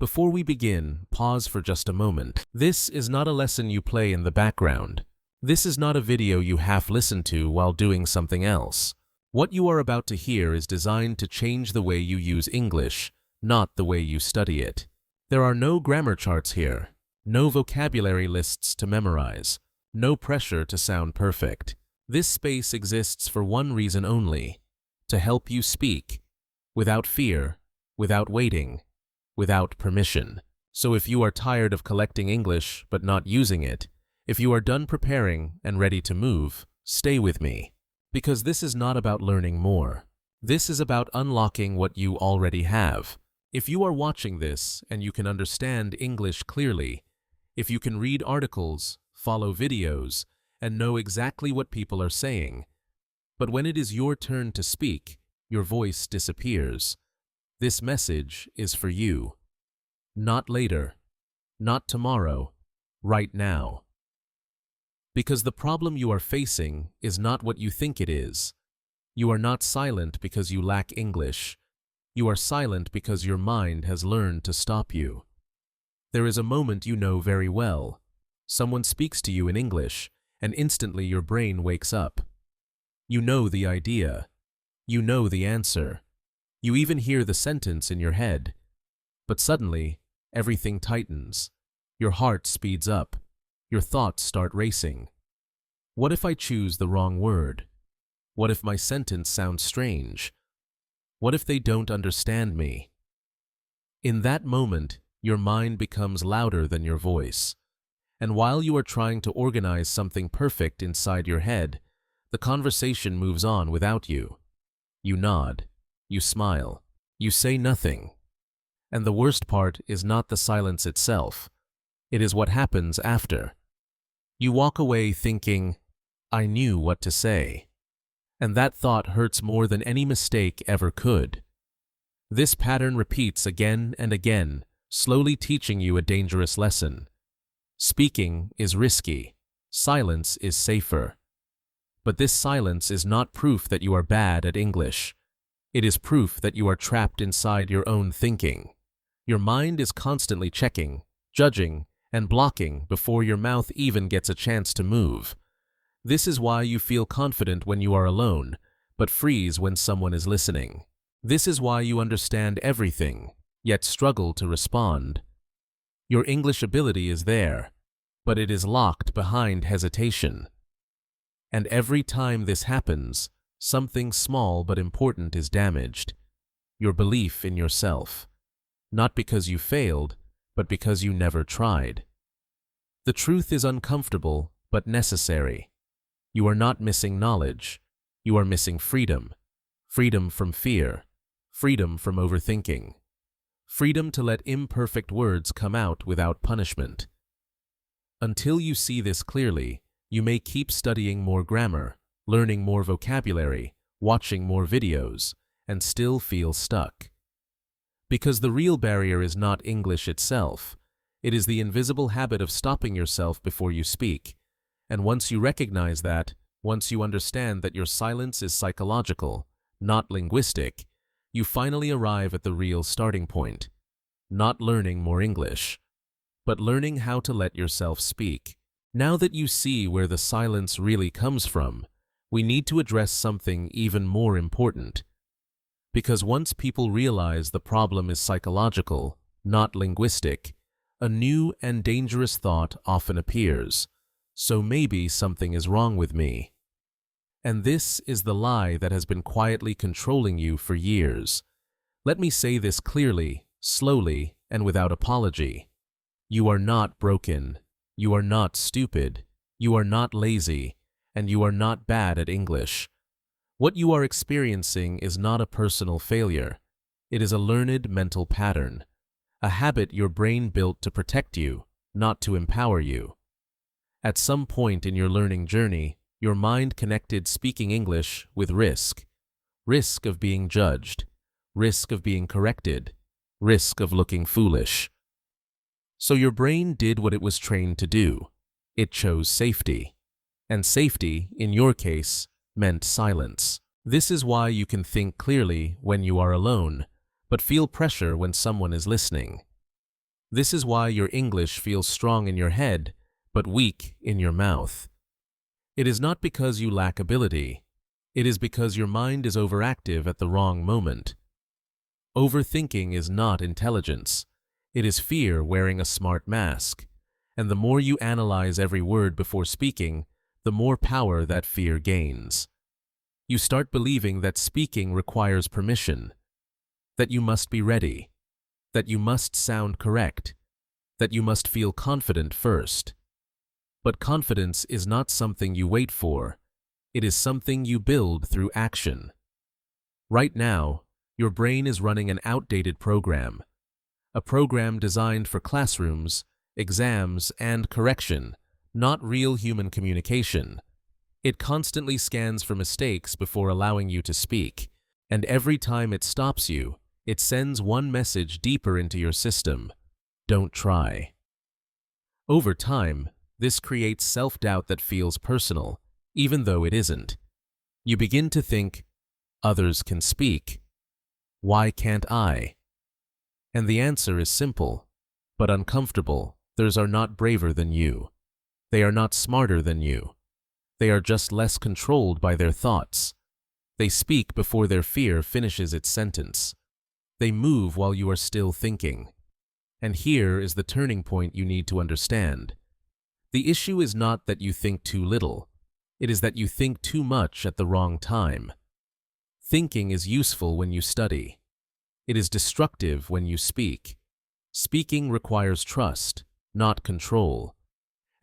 Before we begin, pause for just a moment. This is not a lesson you play in the background. This is not a video you half listen to while doing something else. What you are about to hear is designed to change the way you use English, not the way you study it. There are no grammar charts here, no vocabulary lists to memorize, no pressure to sound perfect. This space exists for one reason only: to help you speak, without fear, without waiting, without permission. So if you are tired of collecting English but not using it, if you are done preparing and ready to move, stay with me. Because this is not about learning more. This is about unlocking what you already have. If you are watching this and you can understand English clearly, if you can read articles, follow videos, and know exactly what people are saying, but when it is your turn to speak, your voice disappears. This message is for you. Not later, not tomorrow, right now. Because the problem you are facing is not what you think it is. You are not silent because you lack English. You are silent because your mind has learned to stop you. There is a moment you know very well. Someone speaks to you in English, and instantly your brain wakes up. You know the idea. You know the answer. You even hear the sentence in your head. But suddenly, everything tightens. Your heart speeds up. Your thoughts start racing. What if I choose the wrong word? What if my sentence sounds strange? What if they don't understand me? In that moment, your mind becomes louder than your voice. And while you are trying to organize something perfect inside your head, the conversation moves on without you. You nod. You smile. You say nothing. And the worst part is not the silence itself. It is what happens after. You walk away thinking, "I knew what to say." And that thought hurts more than any mistake ever could. This pattern repeats again and again, slowly teaching you a dangerous lesson. Speaking is risky. Silence is safer. But this silence is not proof that you are bad at English. It is proof that you are trapped inside your own thinking. Your mind is constantly checking, judging, and blocking before your mouth even gets a chance to move. This is why you feel confident when you are alone, but freeze when someone is listening. This is why you understand everything, yet struggle to respond. Your English ability is there, but it is locked behind hesitation. And every time this happens, something small but important is damaged. Your belief in yourself. Not because you failed, but because you never tried. The truth is uncomfortable, but necessary. You are not missing knowledge. You are missing freedom. Freedom from fear. Freedom from overthinking. Freedom to let imperfect words come out without punishment. Until you see this clearly, you may keep studying more grammar, learning more vocabulary, watching more videos, and still feel stuck. Because the real barrier is not English itself. It is the invisible habit of stopping yourself before you speak. And once you recognize that, once you understand that your silence is psychological, not linguistic, you finally arrive at the real starting point. Not learning more English, but learning how to let yourself speak. Now that you see where the silence really comes from, we need to address something even more important. Because once people realize the problem is psychological, not linguistic, a new and dangerous thought often appears. So maybe something is wrong with me. And this is the lie that has been quietly controlling you for years. Let me say this clearly, slowly, and without apology. You are not broken. You are not stupid. You are not lazy. And you are not bad at English. What you are experiencing is not a personal failure. It is a learned mental pattern, a habit your brain built to protect you, not to empower you. At some point in your learning journey, your mind connected speaking English with risk. Risk of being judged, risk of being corrected, risk of looking foolish. So your brain did what it was trained to do. It chose safety. And safety, in your case, meant silence. This is why you can think clearly when you are alone, but feel pressure when someone is listening. This is why your English feels strong in your head, but weak in your mouth. It is not because you lack ability. It is because your mind is overactive at the wrong moment. Overthinking is not intelligence. It is fear wearing a smart mask. And the more you analyze every word before speaking, the more power that fear gains. You start believing that speaking requires permission, that you must be ready, that you must sound correct, that you must feel confident first. But confidence is not something you wait for. It is something you build through action. Right now, your brain is running an outdated program, a program designed for classrooms, exams, and correction, not real human communication. It constantly scans for mistakes before allowing you to speak, and every time it stops you, it sends one message deeper into your system: don't try. Over time, this creates self-doubt that feels personal, even though it isn't. You begin to think, others can speak. Why can't I? And the answer is simple, but uncomfortable. Others are not braver than you. They are not smarter than you. They are just less controlled by their thoughts. They speak before their fear finishes its sentence. They move while you are still thinking. And here is the turning point you need to understand. The issue is not that you think too little. It is that you think too much at the wrong time. Thinking is useful when you study. It is destructive when you speak. Speaking requires trust, not control.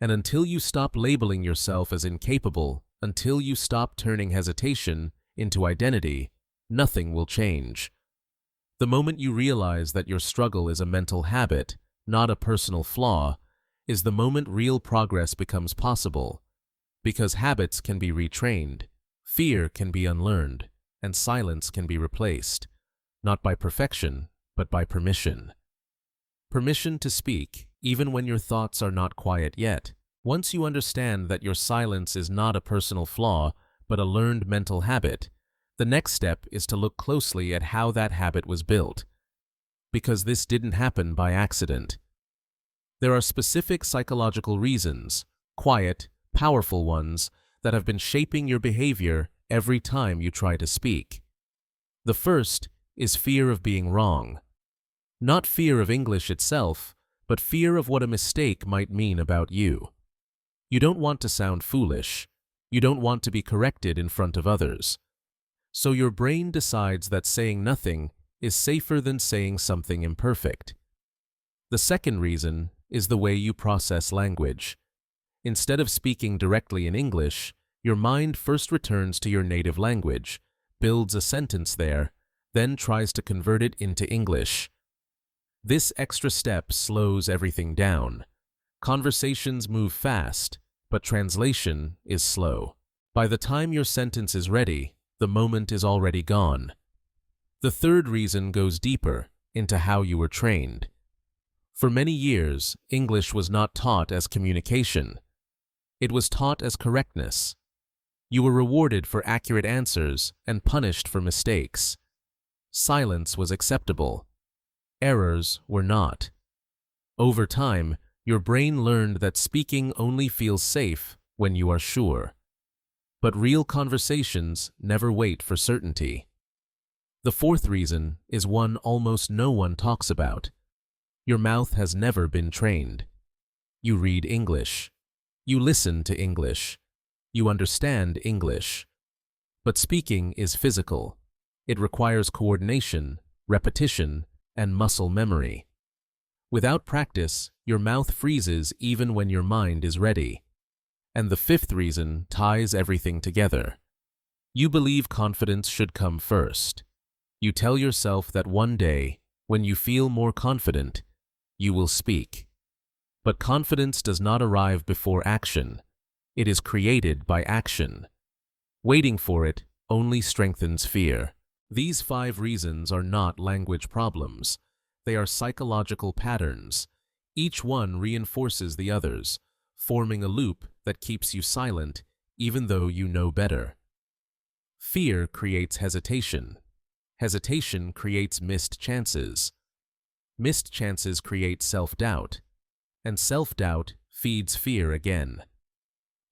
And until you stop labeling yourself as incapable, until you stop turning hesitation into identity, nothing will change. The moment you realize that your struggle is a mental habit, not a personal flaw, is the moment real progress becomes possible. Because habits can be retrained, fear can be unlearned, and silence can be replaced, not by perfection, but by permission. Permission to speak, even when your thoughts are not quiet yet. Once you understand that your silence is not a personal flaw, but a learned mental habit, the next step is to look closely at how that habit was built. Because this didn't happen by accident. There are specific psychological reasons, quiet, powerful ones, that have been shaping your behavior every time you try to speak. The first is fear of being wrong. Not fear of English itself, but fear of what a mistake might mean about you. You don't want to sound foolish. You don't want to be corrected in front of others. So your brain decides that saying nothing is safer than saying something imperfect. The second reason is the way you process language. Instead of speaking directly in English, your mind first returns to your native language, builds a sentence there, then tries to convert it into English. This extra step slows everything down. Conversations move fast, but translation is slow. By the time your sentence is ready, the moment is already gone. The third reason goes deeper into how you were trained. For many years, English was not taught as communication. It was taught as correctness. You were rewarded for accurate answers and punished for mistakes. Silence was acceptable. Errors were not. Over time, your brain learned that speaking only feels safe when you are sure. But real conversations never wait for certainty. The fourth reason is one almost no one talks about. Your mouth has never been trained. You read English. You listen to English. You understand English. But speaking is physical. It requires coordination, repetition, and muscle memory. Without practice, your mouth freezes even when your mind is ready. And the fifth reason ties everything together. You believe confidence should come first. You tell yourself that one day, when you feel more confident, you will speak. But confidence does not arrive before action. It is created by action. Waiting for it only strengthens fear. These 5 reasons are not language problems. They are psychological patterns. Each one reinforces the others, forming a loop that keeps you silent even though you know better. Fear creates hesitation. Hesitation creates missed chances. Missed chances create self-doubt, and self-doubt feeds fear again.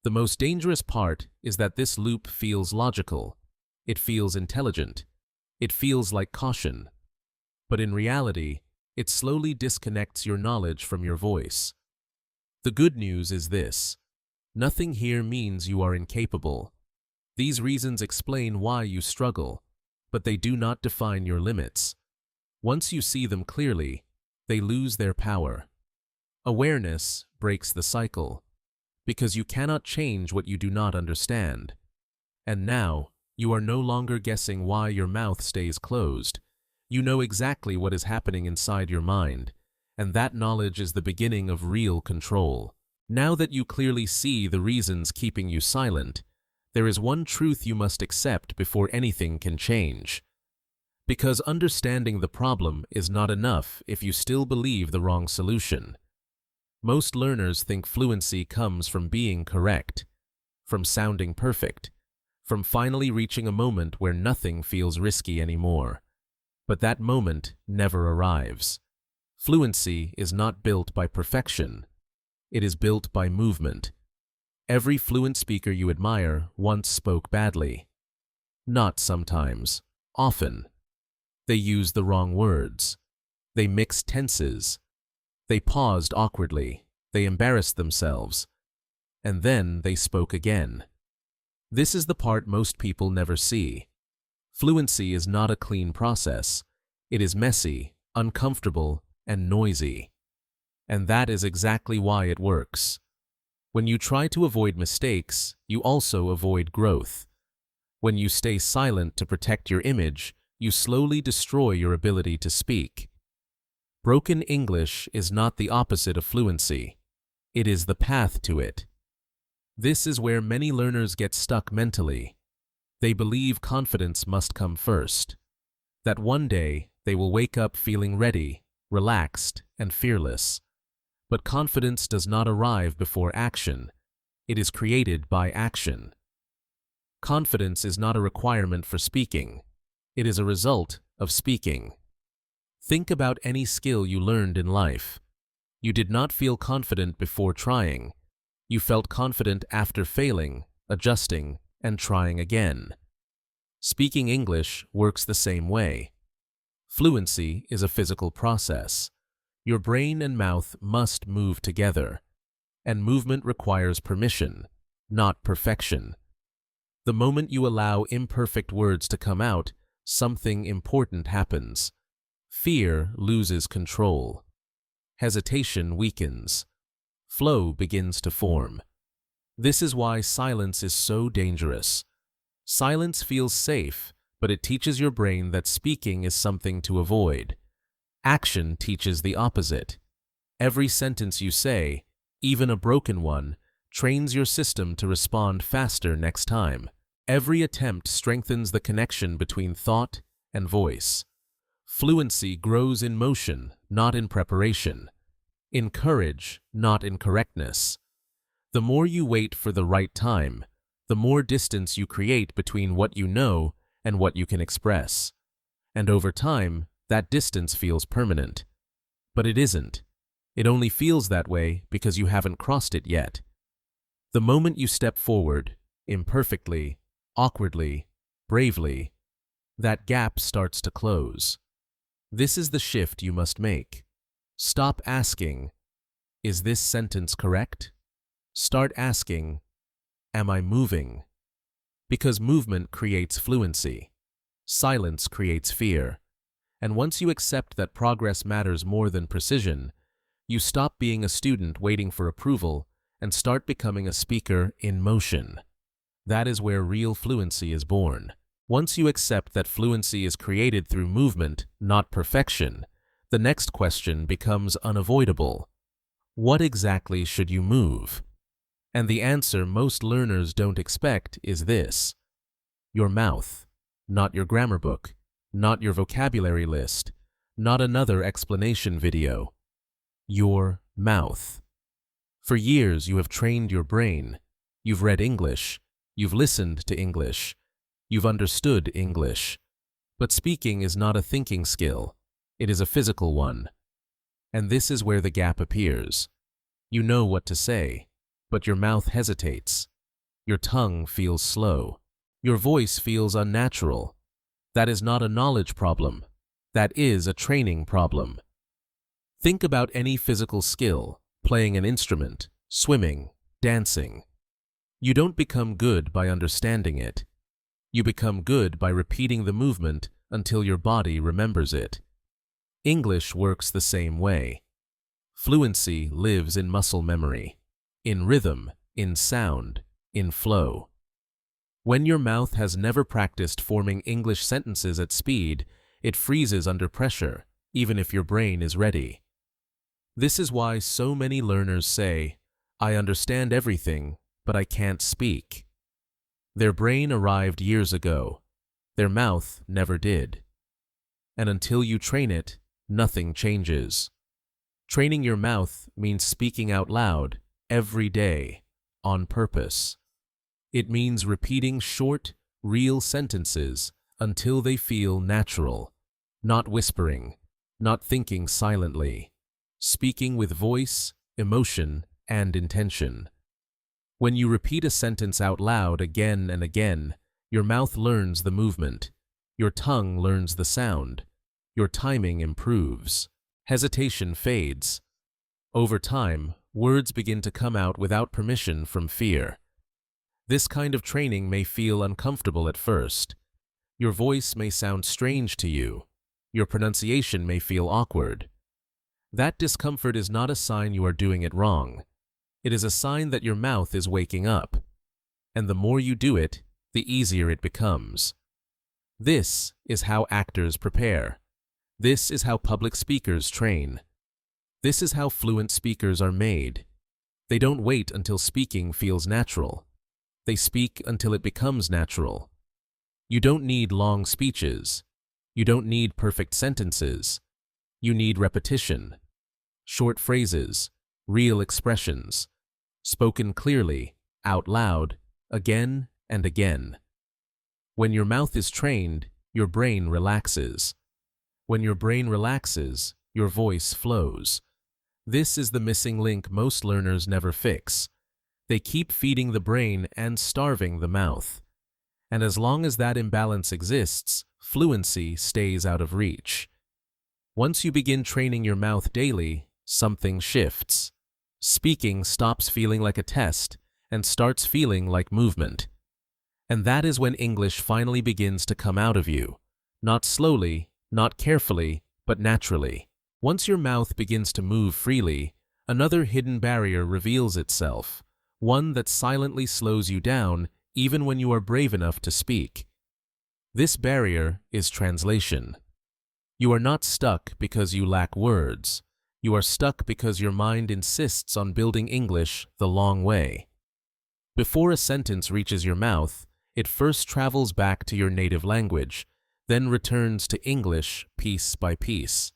The most dangerous part is that this loop feels logical, it feels intelligent, it feels like caution. But in reality, it slowly disconnects your knowledge from your voice. The good news is this: nothing here means you are incapable. These reasons explain why you struggle, but they do not define your limits. Once you see them clearly, they lose their power. Awareness breaks the cycle, because you cannot change what you do not understand. And now, you are no longer guessing why your mouth stays closed. You know exactly what is happening inside your mind, and that knowledge is the beginning of real control. Now that you clearly see the reasons keeping you silent, there is one truth you must accept before anything can change. Because understanding the problem is not enough if you still believe the wrong solution. Most learners think fluency comes from being correct, from sounding perfect, from finally reaching a moment where nothing feels risky anymore. But that moment never arrives. Fluency is not built by perfection. It is built by movement. Every fluent speaker you admire once spoke badly. Not sometimes, often. They used the wrong words. They mixed tenses. They paused awkwardly. They embarrassed themselves. And then they spoke again. This is the part most people never see. Fluency is not a clean process. It is messy, uncomfortable, and noisy. And that is exactly why it works. When you try to avoid mistakes, you also avoid growth. When you stay silent to protect your image, you slowly destroy your ability to speak. Broken English is not the opposite of fluency. It is the path to it. This is where many learners get stuck mentally. They believe confidence must come first. That one day they will wake up feeling ready, relaxed, and fearless. But confidence does not arrive before action. It is created by action. Confidence is not a requirement for speaking. It is a result of speaking. Think about any skill you learned in life. You did not feel confident before trying. You felt confident after failing, adjusting, and trying again. Speaking English works the same way. Fluency is a physical process. Your brain and mouth must move together, and movement requires permission, not perfection. The moment you allow imperfect words to come out, something important happens. Fear loses control. Hesitation weakens. Flow begins to form. This is why silence is so dangerous. Silence feels safe, but it teaches your brain that speaking is something to avoid. Action teaches the opposite. Every sentence you say, even a broken one, trains your system to respond faster next time. Every attempt strengthens the connection between thought and voice. Fluency grows in motion, not in preparation. In courage, not in correctness. The more you wait for the right time, the more distance you create between what you know and what you can express. And over time, that distance feels permanent. But it isn't. It only feels that way because you haven't crossed it yet. The moment you step forward, imperfectly, awkwardly, bravely, that gap starts to close. This is the shift you must make. Stop asking, "Is this sentence correct?" Start asking, "Am I moving?" Because movement creates fluency. Silence creates fear. And once you accept that progress matters more than precision, you stop being a student waiting for approval and start becoming a speaker in motion. That is where real fluency is born. Once you accept that fluency is created through movement, not perfection, the next question becomes unavoidable. What exactly should you move? And the answer most learners don't expect is this: your mouth, not your grammar book, not your vocabulary list, not another explanation video. Your mouth. For years you have trained your brain. You've read English. You've listened to English. You've understood English. But speaking is not a thinking skill. It is a physical one. And this is where the gap appears. You know what to say, but your mouth hesitates. Your tongue feels slow. Your voice feels unnatural. That is not a knowledge problem. That is a training problem. Think about any physical skill, playing an instrument, swimming, dancing. You don't become good by understanding it. You become good by repeating the movement until your body remembers it. English works the same way. Fluency lives in muscle memory, in rhythm, in sound, in flow. When your mouth has never practiced forming English sentences at speed, it freezes under pressure, even if your brain is ready. This is why so many learners say, "I understand everything, but I can't speak." Their brain arrived years ago. Their mouth never did. And until you train it, nothing changes. Training your mouth means speaking out loud every day, on purpose. It means repeating short, real sentences until they feel natural, not whispering, not thinking silently, speaking with voice, emotion, and intention. When you repeat a sentence out loud again and again, your mouth learns the movement, your tongue learns the sound, your timing improves, hesitation fades. Over time, words begin to come out without permission from fear. This kind of training may feel uncomfortable at first. Your voice may sound strange to you. Your pronunciation may feel awkward. That discomfort is not a sign you are doing it wrong. It is a sign that your mouth is waking up. And the more you do it, the easier it becomes. This is how actors prepare. This is how public speakers train. This is how fluent speakers are made. They don't wait until speaking feels natural. They speak until it becomes natural. You don't need long speeches. You don't need perfect sentences. You need repetition. Short phrases, real expressions, spoken clearly, out loud, again and again. When your mouth is trained, your brain relaxes. When your brain relaxes, your voice flows. This is the missing link most learners never fix. They keep feeding the brain and starving the mouth. And as long as that imbalance exists, fluency stays out of reach. Once you begin training your mouth daily, something shifts. Speaking stops feeling like a test and starts feeling like movement. And that is when English finally begins to come out of you. Not slowly, not carefully, but naturally. Once your mouth begins to move freely, another hidden barrier reveals itself, one that silently slows you down even when you are brave enough to speak. This barrier is translation. You are not stuck because you lack words. You are stuck because your mind insists on building English the long way. Before a sentence reaches your mouth, it first travels back to your native language, then returns to English piece by piece.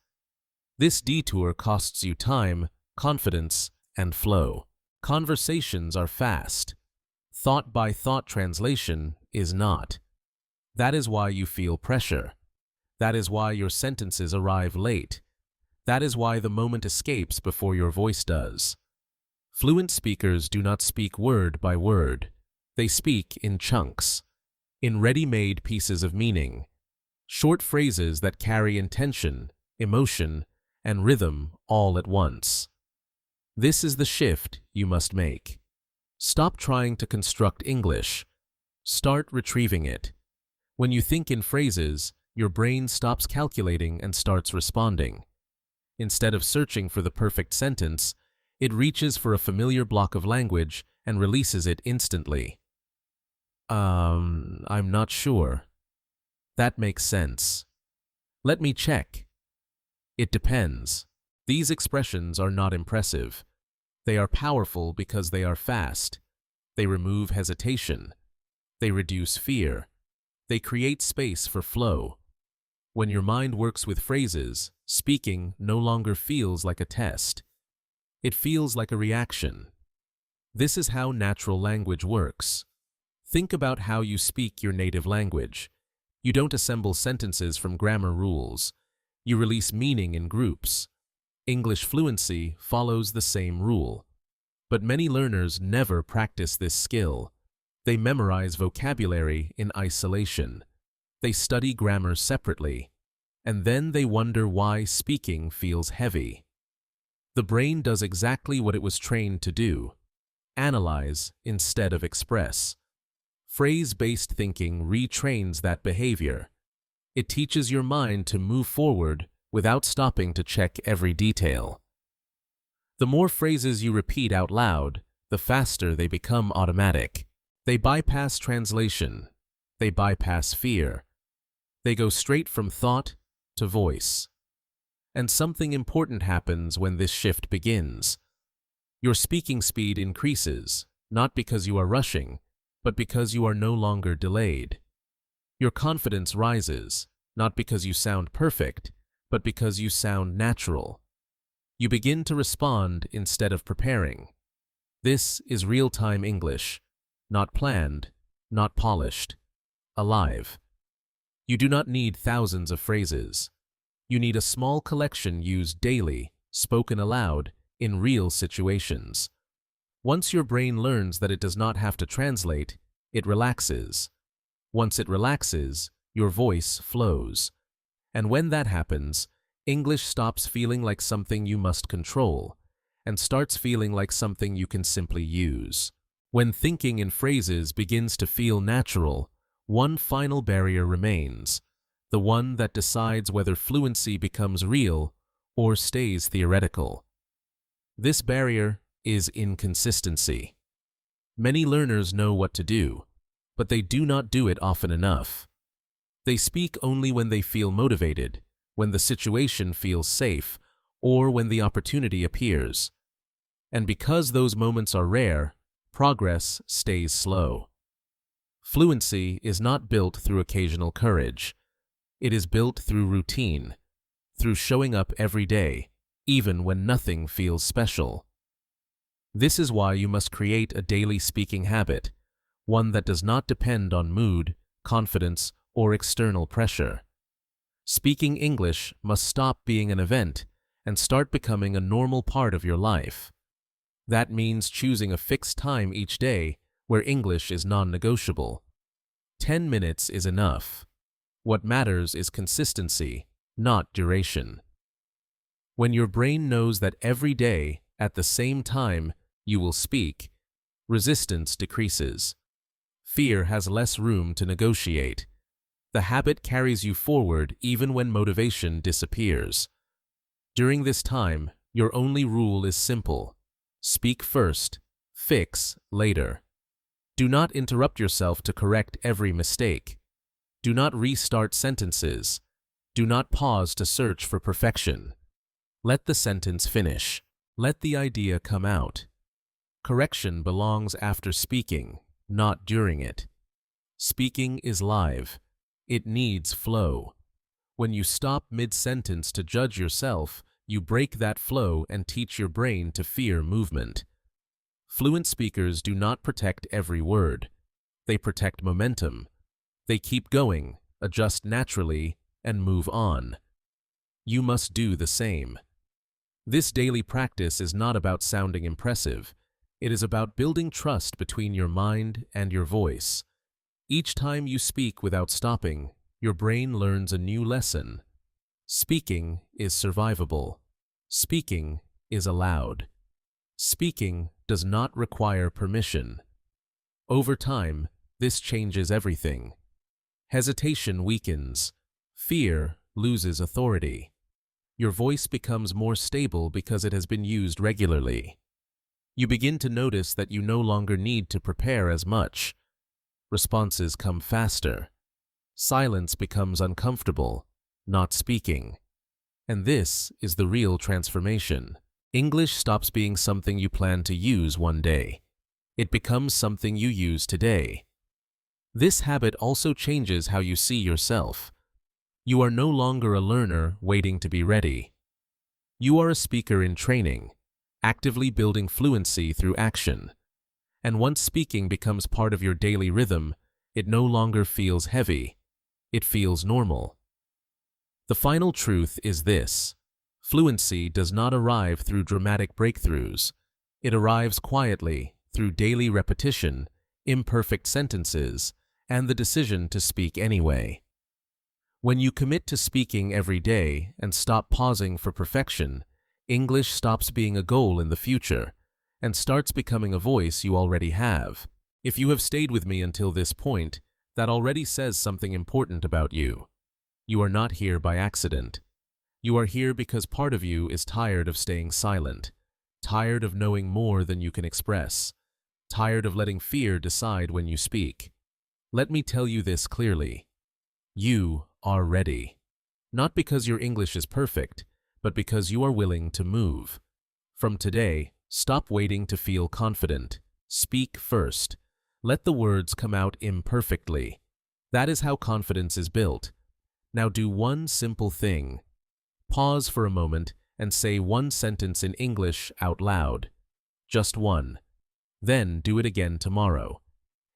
This detour costs you time, confidence, and flow. Conversations are fast. Thought-by-thought translation is not. That is why you feel pressure. That is why your sentences arrive late. That is why the moment escapes before your voice does. Fluent speakers do not speak word by word. They speak in chunks, in ready-made pieces of meaning, short phrases that carry intention, emotion, and rhythm all at once. This is the shift you must make. Stop trying to construct English. Start retrieving it. When you think in phrases, your brain stops calculating and starts responding. Instead of searching for the perfect sentence, it reaches for a familiar block of language and releases it instantly. I'm not sure. That makes sense. Let me check. It depends. These expressions are not impressive. They are powerful because they are fast. They remove hesitation. They reduce fear. They create space for flow. When your mind works with phrases, speaking no longer feels like a test. It feels like a reaction. This is how natural language works. Think about how you speak your native language. You don't assemble sentences from grammar rules. You release meaning in groups. English fluency follows the same rule. But many learners never practice this skill. They memorize vocabulary in isolation. They study grammar separately, and then they wonder why speaking feels heavy. The brain does exactly what it was trained to do: analyze instead of express. Phrase-based thinking retrains that behavior. It teaches your mind to move forward without stopping to check every detail. The more phrases you repeat out loud, the faster they become automatic. They bypass translation. They bypass fear. They go straight from thought to voice. And something important happens when this shift begins. Your speaking speed increases, not because you are rushing, but because you are no longer delayed. Your confidence rises, not because you sound perfect, but because you sound natural. You begin to respond instead of preparing. This is real-time English, not planned, not polished, alive. You do not need thousands of phrases. You need a small collection used daily, spoken aloud, in real situations. Once your brain learns that it does not have to translate, it relaxes. Once it relaxes, your voice flows. And when that happens, English stops feeling like something you must control and starts feeling like something you can simply use. When thinking in phrases begins to feel natural, one final barrier remains, the one that decides whether fluency becomes real or stays theoretical. This barrier is inconsistency. Many learners know what to do, but they do not do it often enough. They speak only when they feel motivated, when the situation feels safe, or when the opportunity appears. And because those moments are rare, progress stays slow. Fluency is not built through occasional courage. It is built through routine, through showing up every day, even when nothing feels special. This is why you must create a daily speaking habit, one that does not depend on mood, confidence, or external pressure. Speaking English must stop being an event and start becoming a normal part of your life. That means choosing a fixed time each day where English is non-negotiable. 10 minutes is enough. What matters is consistency, not duration. When your brain knows that every day, at the same time, you will speak, resistance decreases. Fear has less room to negotiate. The habit carries you forward even when motivation disappears. During this time, your only rule is simple: speak first, fix later. Do not interrupt yourself to correct every mistake. Do not restart sentences. Do not pause to search for perfection. Let the sentence finish. Let the idea come out. Correction belongs after speaking, not during it. Speaking is live. It needs flow. When you stop mid-sentence to judge yourself, you break that flow and teach your brain to fear movement. Fluent speakers do not protect every word. They protect momentum. They keep going, adjust naturally, and move on. You must do the same. This daily practice is not about sounding impressive. It is about building trust between your mind and your voice. Each time you speak without stopping, your brain learns a new lesson. Speaking is survivable. Speaking is allowed. Speaking does not require permission. Over time, this changes everything. Hesitation weakens. Fear loses authority. Your voice becomes more stable because it has been used regularly. You begin to notice that you no longer need to prepare as much. Responses come faster. Silence becomes uncomfortable, not speaking. And this is the real transformation. English stops being something you plan to use one day. It becomes something you use today. This habit also changes how you see yourself. You are no longer a learner waiting to be ready. You are a speaker in training, actively building fluency through action. And once speaking becomes part of your daily rhythm, it no longer feels heavy. It feels normal. The final truth is this: Fluency does not arrive through dramatic breakthroughs. It arrives quietly through daily repetition, imperfect sentences, and the decision to speak anyway. When you commit to speaking every day and stop pausing for perfection, English stops being a goal in the future and starts becoming a voice you already have. If you have stayed with me until this point, that already says something important about you. You are not here by accident. You are here because part of you is tired of staying silent, tired of knowing more than you can express, tired of letting fear decide when you speak. Let me tell you this clearly. You are ready. Not because your English is perfect, but because you are willing to move. From today, stop waiting to feel confident. Speak first. Let the words come out imperfectly. That is how confidence is built. Now do one simple thing. Pause for a moment and say one sentence in English out loud. Just one. Then do it again tomorrow.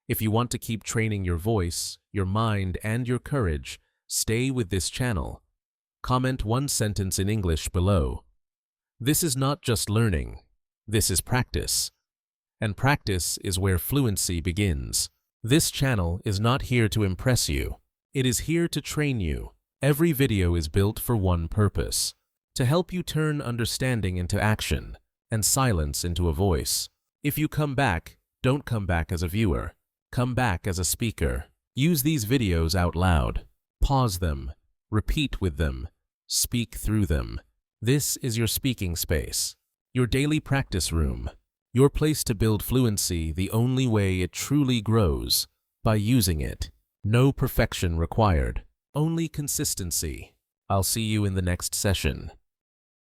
If you want to keep training your voice, your mind, and your courage, stay with this channel. Comment one sentence in English below. This is not just learning. This is practice. And practice is where fluency begins. This channel is not here to impress you. It is here to train you. Every video is built for one purpose: to help you turn understanding into action and silence into a voice. If you come back, don't come back as a viewer. Come back as a speaker. Use these videos out loud. Pause them. Repeat with them. Speak through them. This is your speaking space, your daily practice room, your place to build fluency the only way it truly grows, by using it. No perfection required, only consistency. I'll see you in the next session.